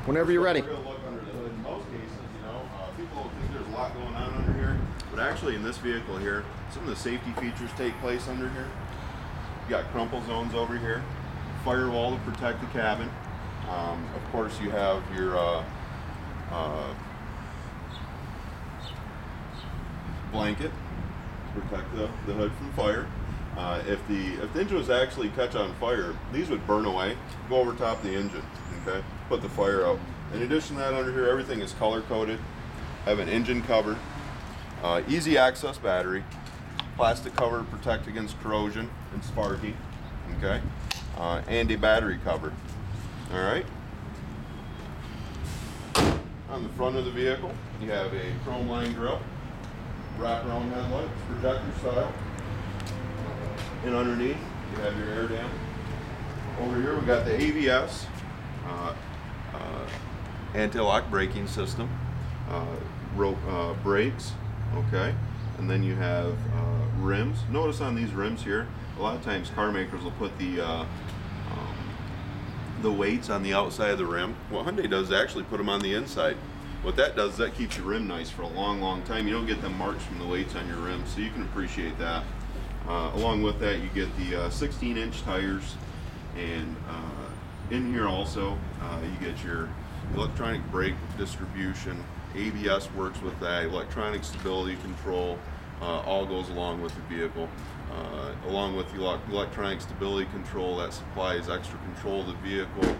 Whenever you're ready. We're going to look under the hood. In most cases, you know, people don't think there's a lot going on under here, but actually in this vehicle here, some of the safety features take place under here. You got crumple zones over here, firewall to protect the cabin. Of course, you have your blanket to protect the hood from fire. If the engine was actually catch on fire, these would burn away, go over top of the engine, okay? Put the fire out. In addition to that, under here, everything is color coded. Have an engine cover, easy access battery, plastic cover to protect against corrosion and sparking, okay? And a battery cover, all right? On the front of the vehicle, you have a chrome line grille, wraparound headlights, projector style. And underneath, you have your air dam. Over here, we got the ABS, anti-lock braking system, brakes, okay? And then you have rims. Notice on these rims here, a lot of times car makers will put the weights on the outside of the rim. What Hyundai does is actually put them on the inside. What that does is that keeps your rim nice for a long, long time. You don't get them marks from the weights on your rim, so you can appreciate that. Along with that, you get the 16-inch tires, and in here also you get your electronic brake distribution. ABS works with that. Electronic stability control all goes along with the vehicle. Along with the electronic stability control, that supplies extra control of the vehicle.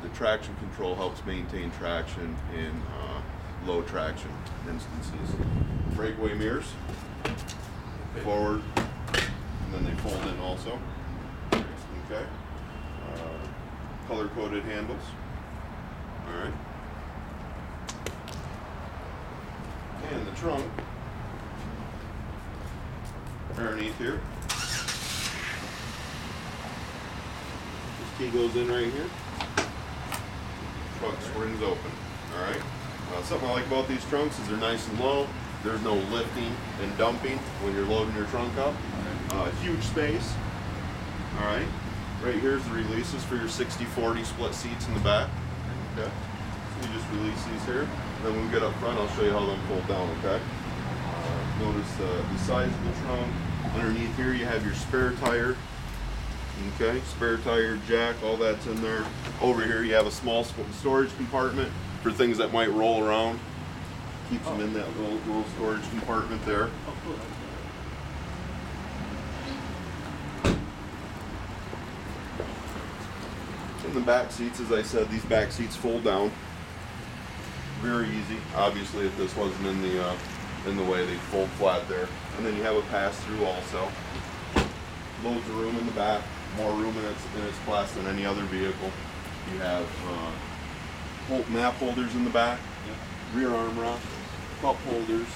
The traction control helps maintain traction in low traction instances. Breakaway mirrors, forward, and then they fold in also. Okay. Color-coded handles. All right. And the trunk underneath here. This key goes in right here. Trunk springs open. All right. Something I like about these trunks is they're nice and low. There's no lifting and dumping when you're loading your trunk up. Huge space. All right. Right here's the releases for your 60-40 split seats in the back. Okay. So you just release these here. And then when we get up front, I'll show you how them fold down. Okay. Notice the size of the trunk. Underneath here, you have your spare tire. Okay. Spare tire, jack, all that's in there. Over here, you have a small storage compartment for things that might roll around. Keeps them in that little storage compartment there. In the back seats, as I said, these back seats fold down. Very easy. Obviously, if this wasn't in the way, they'd fold flat there. And then you have a pass-through also. Loads of room in the back. More room in its class than any other vehicle. You have map holders in the back. Rear arm rock. Cup holders.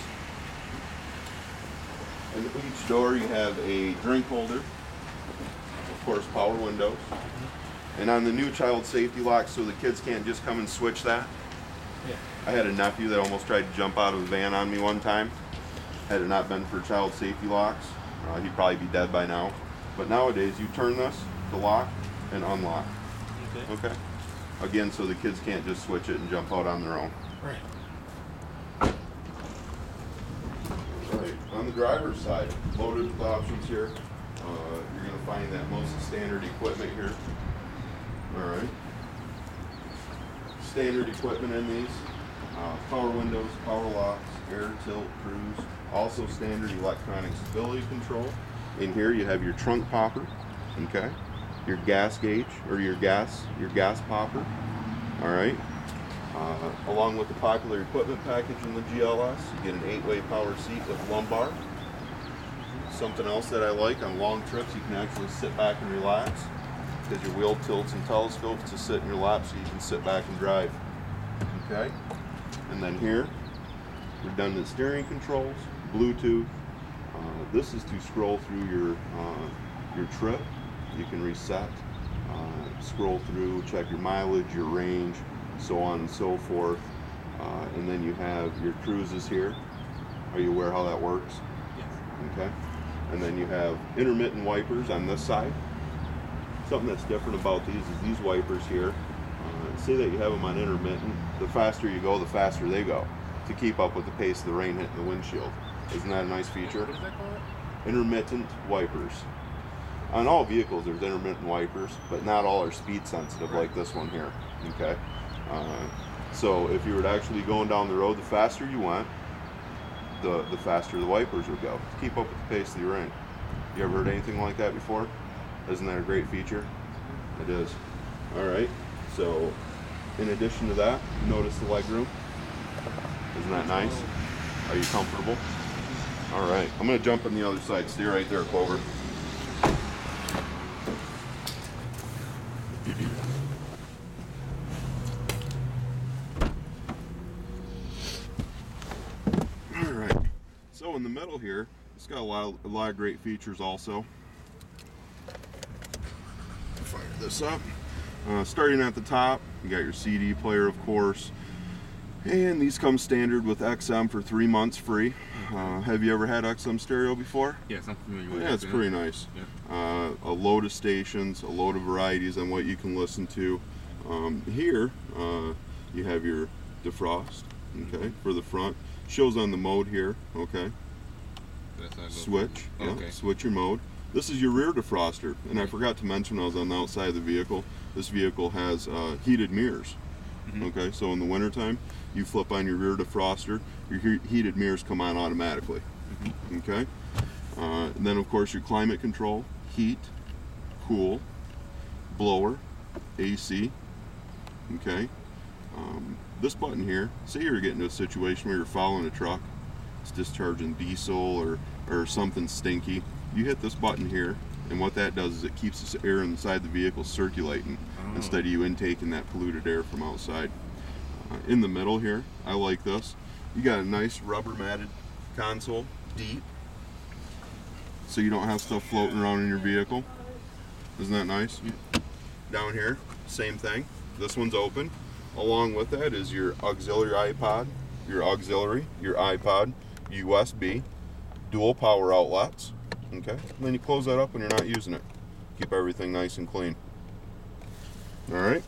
And each door you have a drink holder. Of course, power windows. And on the new child safety locks, so the kids can't just come and switch that. Yeah. I had a nephew that almost tried to jump out of a van on me one time. Had it not been for child safety locks, he'd probably be dead by now. But nowadays, you turn this to lock and unlock. Okay. Again, so the kids can't just switch it and jump out on their own. Right. Right. On the driver's side, loaded with options here. You're going to find that most standard equipment here. All right. Standard equipment in these. Power windows, power locks, air tilt, cruise. Also standard electronic stability control. In here you have your trunk popper, okay? Your gas gauge, or your gas popper. All right. Along with the popular equipment package in the GLS, you get an 8-way power seat with lumbar. Something else that I like on long trips, you can actually sit back and relax because your wheel tilts and telescopes to sit in your lap so you can sit back and drive. Okay? And then here, redundant steering controls, Bluetooth. This is to scroll through your trip. You can reset, scroll through, check your mileage, your range, so on and so forth. And then you have your cruises here. Are you aware how that works? Yes. Okay. And then you have intermittent wipers on this side. Something that's different about these is these wipers here. see that you have them on intermittent. The faster you go, the faster they go, to keep up with the pace of the rain hitting the windshield. Isn't that a nice feature? What is that called? Intermittent wipers. On all vehicles, there's intermittent wipers, but not all are speed sensitive like this one here. Okay, so if you were actually going down the road, the faster you went, the faster the wipers would go to keep up with the pace of the rain. You ever heard anything like that before? Isn't that a great feature? It is. All right. So, in addition to that, notice the leg room. Isn't that nice? Are you comfortable? All right. I'm going to jump on the other side. Stay right there, Clover. All right. So in the middle here, it's got a lot of great features also. Fire this up. Starting at the top, you got your CD player, of course, and these come standard with XM for 3 months free. Have you ever had XM stereo before? Yes, I'm familiar with it. Yeah, it's pretty nice. Yeah. A load of stations, a load of varieties on what you can listen to. Here, you have your defrost, okay, for the front. Shows on the mode here, okay. Switch, yeah, okay. Switch your mode. This is your rear defroster, and I forgot to mention when I was on the outside of the vehicle, this vehicle has heated mirrors. Okay, so in the wintertime, you flip on your rear defroster, your heated mirrors come on automatically. Okay, and then of course your climate control, heat, cool, blower, AC. Okay, this button here, say you're getting to a situation where you're following a truck, it's discharging diesel or something stinky, you hit this button here, and what that does is it keeps this air inside the vehicle circulating instead of you intaking that polluted air from outside. In the middle here, I like this. You got a nice rubber matted console, deep, so you don't have stuff floating around in your vehicle. Isn't that nice? Down here, same thing. This one's open. Along with that is your auxiliary iPod, your iPod, USB, dual power outlets. Okay, and then you close that up when you're not using it. Keep everything nice and clean. All right,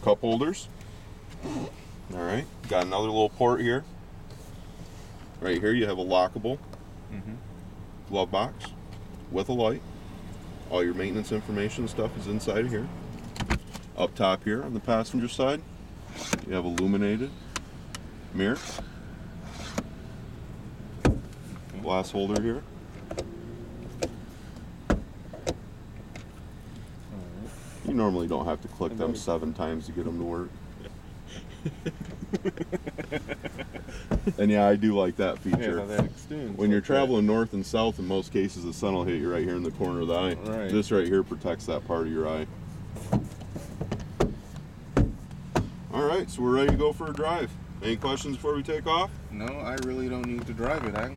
cup holders. All right, got another little port here. Right here you have a lockable glove box with a light. All your maintenance information stuff is inside of here. Up top here on the passenger side, you have illuminated mirror. Glass holder here. You normally don't have to click them 7 times to get them to work. And yeah, I do like that feature. Yeah, that extends. When you're traveling north and south, in most cases the sun will hit you right here in the corner of the eye. Right. This right here protects that part of your eye. Alright, so we're ready to go for a drive. Any questions before we take off? No, I really don't need to drive it.